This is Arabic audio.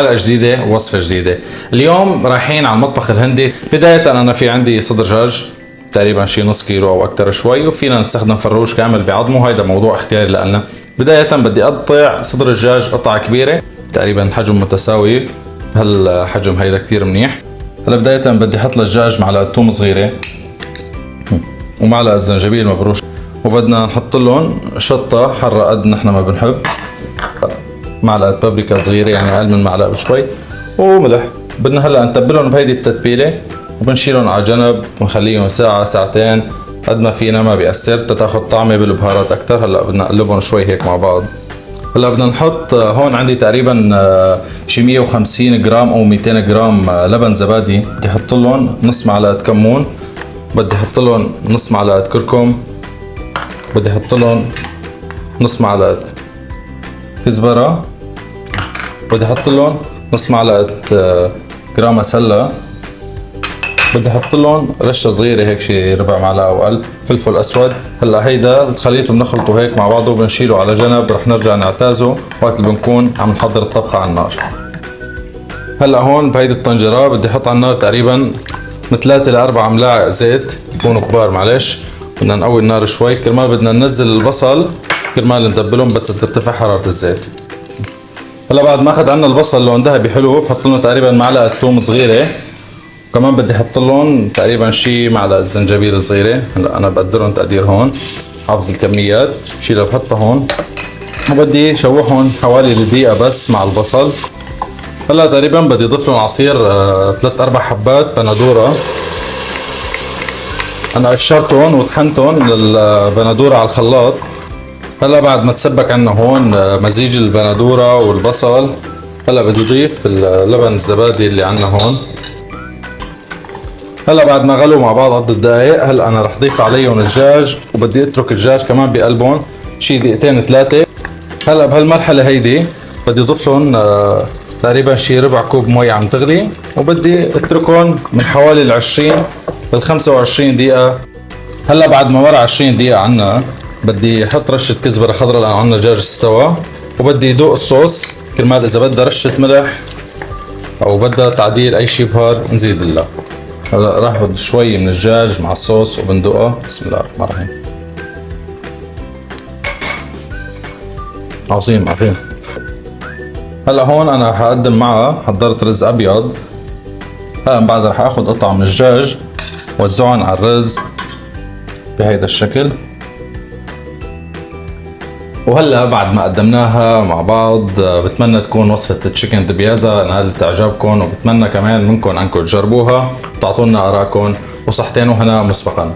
حلقة جديدة ووصفة جديدة. اليوم رايحين على المطبخ الهندي. بداية أنا في عندي صدر دجاج تقريبا شي نص كيلو أو أكتر شوي، وفينا نستخدم فروش كامل بعظمه، هيدا موضوع اختياري لنا. بداية بدي أقطع صدر الدجاج قطعة كبيرة تقريبا حجم متساوي، بهالحجم هيدا كتير منيح. هلا بداية بدي أحط للدجاج معلقة ثوم صغيرة ومعلقة زنجبيل مبروش، وبدنا نحط لهم شطة حرة قد نحن ما بنحب، معلقة بابريكا صغيرة يعني أقل من معلقة بشوي، وملح. بدنا هلا نتبلهم بهيدي التتبيلة وبنشيلهم على جنب ونخليهم ساعة ساعتين قد ما فينا، ما بيأثر، تاخد طعمة بالبهارات أكتر. هلا بدنا نقلبهم شوي هيك مع بعض. هلا بدنا نحط هون عندي تقريبا شي 150 جرام أو 200 جرام لبن زبادي. بدي أحط لهم نص معلقة كمون، بدي أحط لهم نص معلقة كركم، بدي أحط لهم نص معلقة كزبرة، بدي أحط لهم نص معلقة جرام مسلة، بدي أحط لهم رشة صغيرة هيك شي ربع معلقة أو أقل فلفل أسود. هلا هيدا الخليط بنخلطه هيك مع بعضه وبنشيله على جنب، رح نرجع نعتازه وقت اللي بنكون عم نحضر الطبخة على النار. هلا هون بهيدي الطنجرة بدي أحط على النار تقريبا من 3 ل 4 ملاعق زيت يكونوا كبار. معلش بدنا نقوي النار شوي كرمال بدنا ننزل البصل كرمال ندبلهم بس ترتفع حرارة الزيت. هلا بعد ما اخذ عنا البصل لون ذهبي حلو بحط لهم تقريبا معلقة ثوم صغيرة، كمان بدي احط لهم تقريبا شي معلقة زنجبيل صغيرة. هلا انا بقدرهم تقدير هون، حافظ الكميات، بشيلها بحطها هون وبدي شوحهم حوالي لدقيقة بس مع البصل. هلا تقريبا بدي اضيف لهم عصير 3 4 حبات بندورة. انا قشرتهم وطحنتهم للبندورة على الخلاط. هلا بعد ما تسبك عنا هون مزيج البندورة والبصل، هلا بدي اضيف اللبن الزبادي اللي عنا هون. هلا بعد ما غلوا مع بعض عدة دقايق، هلا انا رح اضيف عليهم الدجاج وبدي اترك الدجاج كمان بقلبهم شي دقيقتين 3. هلا بهالمرحلة هيدي بدي اضيف لهم تقريبا شي ربع كوب مي عم تغلي، وبدي اتركهم من حوالي 20 ل 25 دقيقة. هلا بعد ما مر 20 دقيقة عنا بدي احط رشة كزبرة خضراء لأنه عنا دجاج استوى، وبدي ادوق الصوص كرمال اذا بدها رشة ملح او بدها تعديل اي شي بهار نزيد لها. هلا راح اخذ شوي من الدجاج مع الصوص وبندقها. بسم الله الرحمن الرحيم. عظيم عظيم. هلا هون انا حقدم معها حضرت رز ابيض. هلا بعد رح اخذ قطعة من الدجاج وزعهم على الرز بهيدا الشكل. وهلا بعد ما قدمناها مع بعض بتمنى تكون وصفة التشيكن دبيازا نالت اعجابكم، وبتمنى كمان منكم انكم تجربوها وتعطونا ارائكم، وصحتين وهنا مسبقا.